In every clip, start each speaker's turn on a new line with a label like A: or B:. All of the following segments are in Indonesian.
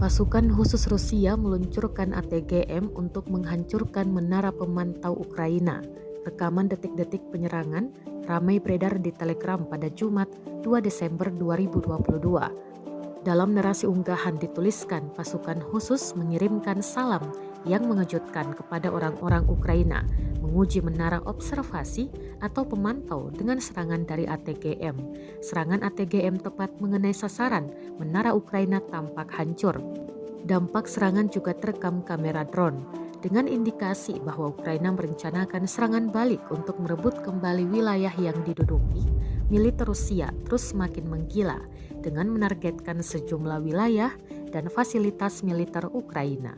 A: Pasukan khusus Rusia meluncurkan ATGM untuk menghancurkan menara pemantau Ukraina. Rekaman detik-detik penyerangan ramai beredar di Telegram pada Jumat 2 Desember 2022. Dalam narasi unggahan dituliskan pasukan khusus mengirimkan salam yang mengejutkan kepada orang-orang Ukraina, menguji menara observasi atau pemantau dengan serangan dari ATGM. Serangan ATGM tepat mengenai sasaran, menara Ukraina tampak hancur. Dampak serangan juga terekam kamera drone, dengan indikasi bahwa Ukraina merencanakan serangan balik untuk merebut kembali wilayah yang diduduki. Militer Rusia terus semakin menggila dengan menargetkan sejumlah wilayah dan fasilitas militer Ukraina.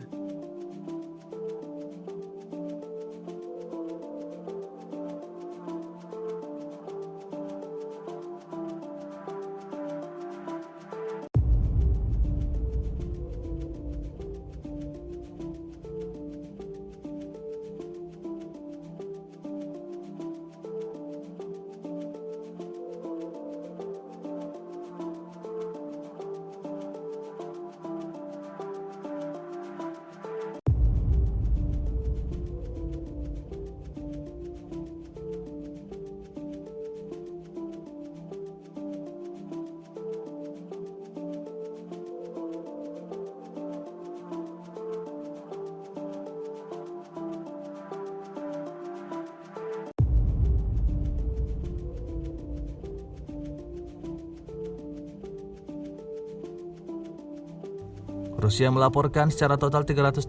B: Rusia melaporkan secara total 336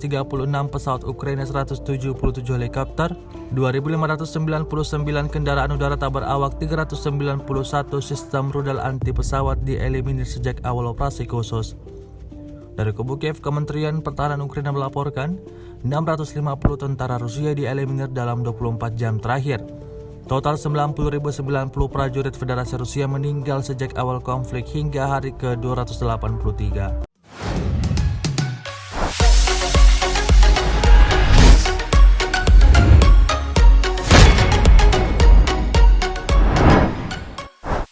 B: pesawat Ukraina, 177 helikopter, 2.599 kendaraan udara tak berawak, 391 sistem rudal anti pesawat dieliminir sejak awal operasi khusus. Dari kubu Kiev, Kementerian Pertahanan Ukraina melaporkan 650 tentara Rusia dieliminir dalam 24 jam terakhir. Total 90.090 prajurit Federasi Rusia meninggal sejak awal konflik hingga hari ke-283.